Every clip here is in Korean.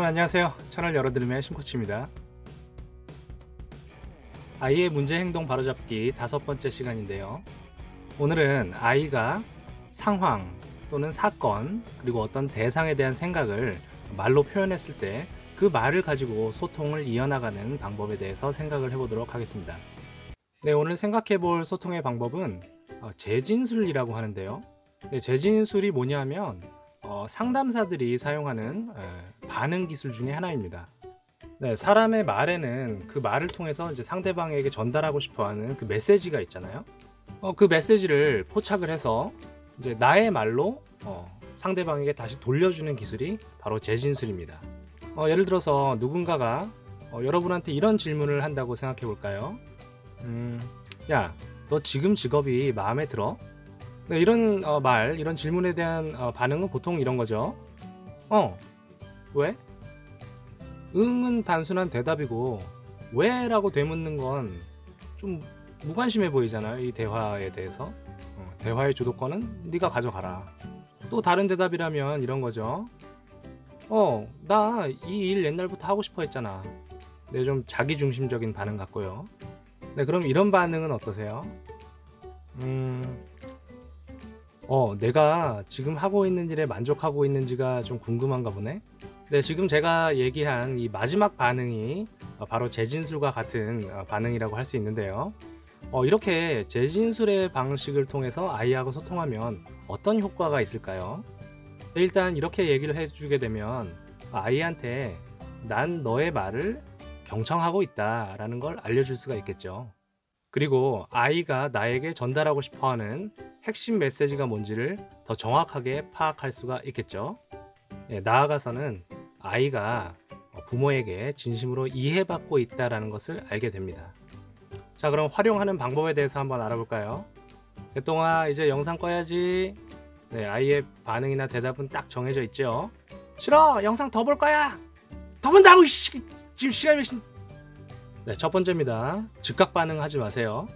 안녕하세요. 채널 열어드림의 심코치입니다. 아이의 문제 행동 바로잡기 5번째 시간인데요. 오늘은 아이가 상황 또는 사건 그리고 어떤 대상에 대한 생각을 말로 표현했을 때 그 말을 가지고 소통을 이어나가는 방법에 대해서 생각을 해보도록 하겠습니다. 네, 오늘 생각해 볼 소통의 방법은 재진술이라고 하는데요. 네, 재진술이 뭐냐면 상담사들이 사용하는 반응 기술 중에 하나입니다. 네, 사람의 말에는 그 말을 통해서 이제 상대방에게 전달하고 싶어하는 그 메시지가 있잖아요. 그 메시지를 포착을 해서 이제 나의 말로 상대방에게 다시 돌려주는 기술이 바로 재진술입니다. 예를 들어서 누군가가 여러분한테 이런 질문을 한다고 생각해 볼까요? 야, 너 지금 직업이 마음에 들어? 네, 이런 이런 질문에 대한 반응은 보통 이런 거죠. 왜? 응은 단순한 대답이고 왜? 라고 되묻는 건 좀 무관심해 보이잖아요. 이 대화에 대해서. 대화의 주도권은 네가 가져가라. 또 다른 대답이라면 이런 거죠. 나 이 일 옛날부터 하고 싶어 했잖아. 네, 좀 자기중심적인 반응 같고요. 네, 그럼 이런 반응은 어떠세요? 내가 지금 하고 있는 일에 만족하고 있는지가 좀 궁금한가 보네. 네, 지금 제가 얘기한 이 마지막 반응이 바로 재진술과 같은 반응이라고 할 수 있는데요. 이렇게 재진술의 방식을 통해서 아이하고 소통하면 어떤 효과가 있을까요? 일단 이렇게 얘기를 해주게 되면 아이한테 난 너의 말을 경청하고 있다 라는 걸 알려줄 수가 있겠죠. 그리고 아이가 나에게 전달하고 싶어하는 핵심 메시지가 뭔지를 더 정확하게 파악할 수가 있겠죠. 나아가서는 아이가 부모에게 진심으로 이해받고 있다는 것을 알게 됩니다. 자, 그럼 활용하는 방법에 대해서 한번 알아볼까요? 개똥아, 이제 영상 꺼야지. 네, 아이의 반응이나 대답은 딱 정해져 있죠. 싫어, 영상 더 볼 거야. 더 본다고. 지금 시간이 몇 네, 첫 번째입니다. 즉각 반응하지 마세요.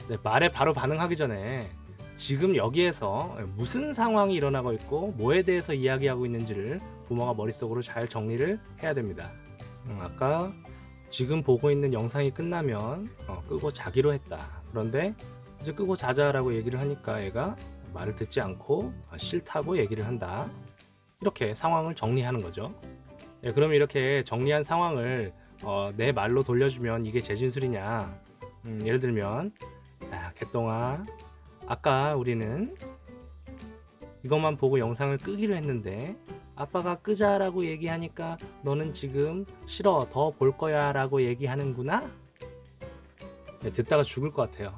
네, 말에 바로 반응하기 전에 지금 여기에서 무슨 상황이 일어나고 있고 뭐에 대해서 이야기하고 있는지를 부모가 머릿속으로 잘 정리를 해야 됩니다. 아까 지금 보고 있는 영상이 끝나면 끄고 자기로 했다. 그런데 이제 끄고 자자라고 얘기를 하니까 얘가 말을 듣지 않고 싫다고 얘기를 한다. 이렇게 상황을 정리하는 거죠. 그럼 이렇게 정리한 상황을 내 말로 돌려주면 이게 재진술이냐? 예를 들면, 자, 개똥아, 아까 우리는 이것만 보고 영상을 끄기로 했는데 아빠가 끄자라고 얘기하니까 너는 지금 싫어, 더 볼 거야 라고 얘기하는구나? 네, 듣다가 죽을 것 같아요.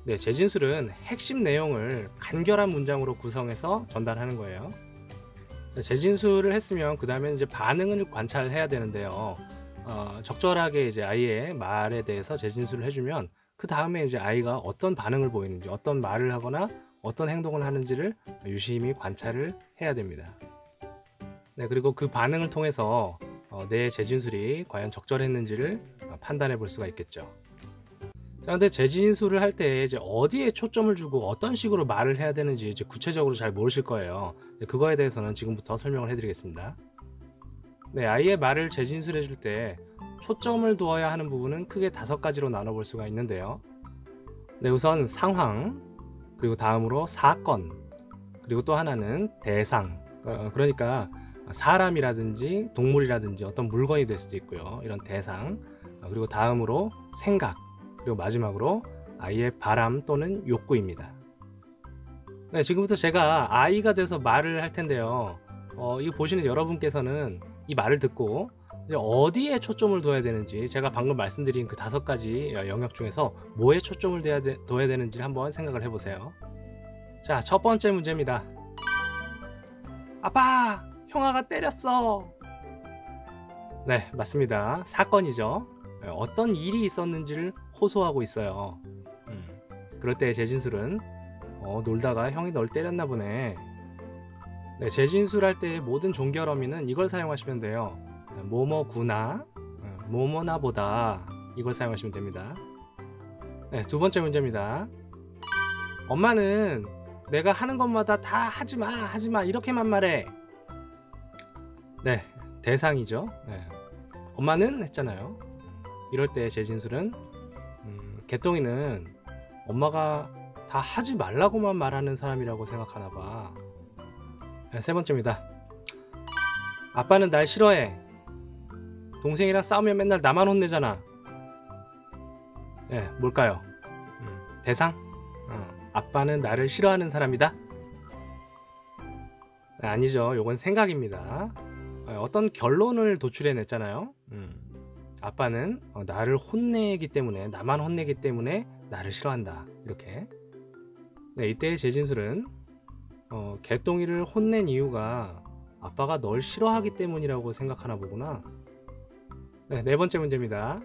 네, 재진술은 핵심 내용을 간결한 문장으로 구성해서 전달하는 거예요. 재진술을 했으면 그 다음에 이제 반응을 관찰해야 되는데요. 적절하게 이제 아이의 말에 대해서 재진술을 해주면 그 다음에 이제 아이가 어떤 반응을 보이는지, 어떤 말을 하거나 어떤 행동을 하는지를 유심히 관찰을 해야 됩니다. 네, 그리고 그 반응을 통해서 내 재진술이 과연 적절했는지를 판단해 볼 수가 있겠죠. 자, 근데 재진술을 할 때 이제 어디에 초점을 주고 어떤 식으로 말을 해야 되는지 이제 구체적으로 잘 모르실 거예요. 그거에 대해서는 지금부터 설명을 해드리겠습니다. 네, 아이의 말을 재진술해 줄 때 초점을 두어야 하는 부분은 크게 5가지로 나눠볼 수가 있는데요. 네, 우선 상황, 그리고 다음으로 사건, 그리고 또 하나는 대상. 그러니까 사람이라든지 동물이라든지 어떤 물건이 될 수도 있고요. 이런 대상, 그리고 다음으로 생각, 그리고 마지막으로 아이의 바람 또는 욕구입니다. 네, 지금부터 제가 아이가 돼서 말을 할 텐데요. 이거 보시는 여러분께서는 이 말을 듣고 이제 어디에 초점을 둬야 되는지, 제가 방금 말씀드린 그 5가지 영역 중에서 뭐에 초점을 둬야 되는지 한번 생각을 해보세요. 자, 첫 번째 문제입니다. 아빠, 형아가 때렸어. 네, 맞습니다. 사건이죠. 어떤 일이 있었는지를 호소하고 있어요. 그럴 때 재진술은 놀다가 형이 널 때렸나 보네. 네, 재진술할 때의 모든 종결 어미는 이걸 사용하시면 돼요. 뭐뭐구나, 뭐뭐나 보다, 이걸 사용하시면 됩니다. 네, 두 번째 문제입니다. 엄마는 내가 하는 것마다 다 하지마 하지마 이렇게만 말해. 네, 대상이죠. 네. 엄마는 했잖아요. 이럴 때 재진술은 개똥이는 엄마가 다 하지 말라고만 말하는 사람이라고 생각하나 봐. 네, 세 번째입니다. 아빠는 날 싫어해. 동생이랑 싸우면 맨날 나만 혼내잖아. 네, 뭘까요? 대상? 아빠는 나를 싫어하는 사람이다? 네, 아니죠. 요건 생각입니다. 어떤 결론을 도출해냈잖아요. 아빠는 나를 혼내기 때문에, 나만 혼내기 때문에 나를 싫어한다. 이렇게. 네, 이때의 재진술은 개똥이를 혼낸 이유가 아빠가 널 싫어하기 때문이라고 생각하나 보구나. 네, 네 번째 문제입니다.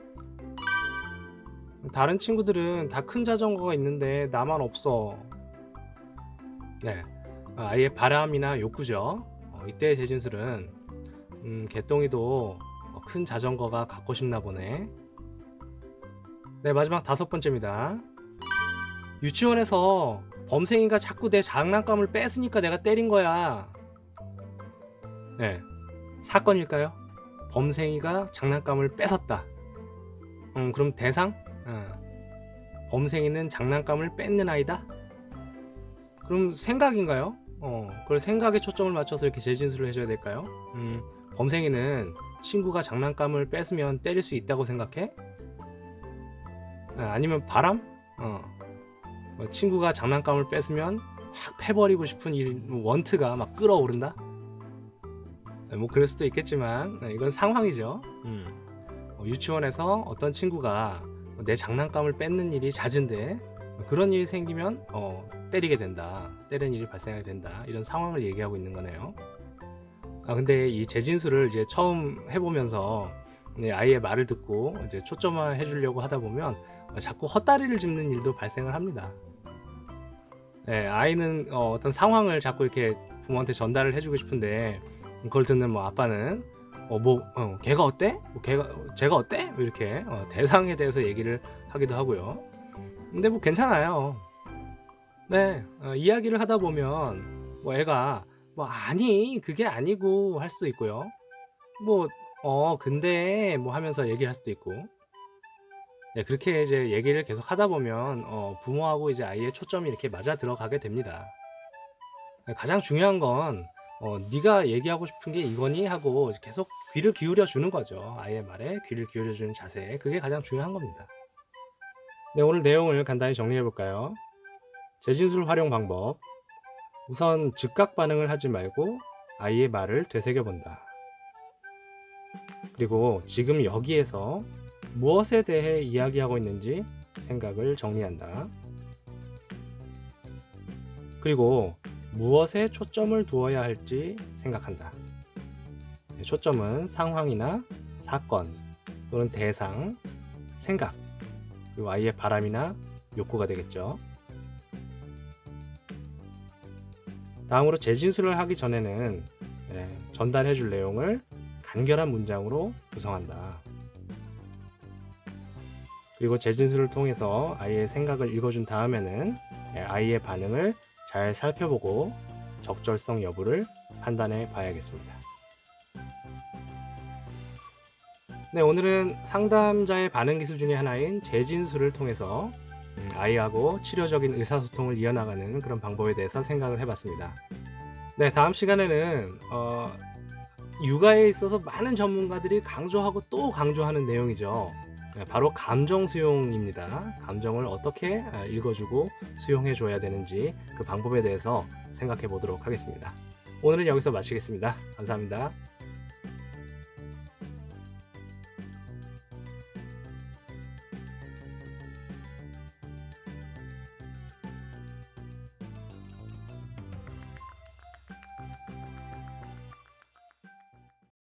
다른 친구들은 다 큰 자전거가 있는데 나만 없어. 네, 아이의 바람이나 욕구죠. 이때의 재진술은 개똥이도 큰 자전거가 갖고 싶나 보네. 네, 마지막 다섯 번째입니다. 유치원에서 범생이가 자꾸 내 장난감을 뺏으니까 내가 때린 거야. 네, 사건일까요? 범생이가 장난감을 뺏었다. 그럼 대상? 범생이는 장난감을 뺏는 아이다? 그럼 생각인가요? 그걸 생각에 초점을 맞춰서 이렇게 재진술을 해줘야 될까요? 범생이는 친구가 장난감을 뺏으면 때릴 수 있다고 생각해? 아니면 바람? 친구가 장난감을 뺏으면 확 패버리고 싶은 원트가 막 끌어오른다? 뭐 그럴 수도 있겠지만 이건 상황이죠. 유치원에서 어떤 친구가 내 장난감을 뺏는 일이 잦은데 그런 일이 생기면 때리게 된다, 때리는 일이 발생하게 된다, 이런 상황을 얘기하고 있는 거네요. 근데 이 재진술을 이제 처음 해보면서 아이의 말을 듣고 이제 초점화 해주려고 하다 보면 자꾸 헛다리를 짚는 일도 발생을 합니다. 네, 아이는 어떤 상황을 자꾸 이렇게 부모한테 전달을 해주고 싶은데 그걸 듣는 뭐 아빠는 걔가 어때? 쟤가 어때? 이렇게 대상에 대해서 얘기를 하기도 하고요. 근데 뭐 괜찮아요. 네, 이야기를 하다 보면 애가 아니 그게 아니고 할 수도 있고요. 근데 하면서 얘기를 할 수도 있고. 네, 그렇게 이제 얘기를 계속 하다 보면 부모하고 이제 아이의 초점이 이렇게 맞아 들어가게 됩니다. 가장 중요한 건 네가 얘기하고 싶은 게 이거니 하고 계속 귀를 기울여 주는 거죠. 아이의 말에 귀를 기울여 주는 자세, 그게 가장 중요한 겁니다. 네, 오늘 내용을 간단히 정리해 볼까요? 재진술 활용 방법. 우선 즉각 반응을 하지 말고 아이의 말을 되새겨 본다. 그리고 지금 여기에서 무엇에 대해 이야기하고 있는지 생각을 정리한다. 그리고 무엇에 초점을 두어야 할지 생각한다. 초점은 상황이나 사건 또는 대상, 생각, 그리고 아이의 바람이나 욕구가 되겠죠. 다음으로 재진술을 하기 전에는 전달해 줄 내용을 간결한 문장으로 구성한다. 그리고 재진술을 통해서 아이의 생각을 읽어준 다음에는 아이의 반응을 잘 살펴보고 적절성 여부를 판단해 봐야겠습니다. 네, 오늘은 상담자의 반응 기술 중에 하나인 재진술을 통해서 아이하고 치료적인 의사소통을 이어나가는 그런 방법에 대해서 생각을 해봤습니다. 네, 다음 시간에는 육아에 있어서 많은 전문가들이 강조하고 또 강조하는 내용이죠. 바로 감정 수용입니다. 감정을 어떻게 읽어주고 수용해 줘야 되는지 그 방법에 대해서 생각해 보도록 하겠습니다. 오늘은 여기서 마치겠습니다. 감사합니다.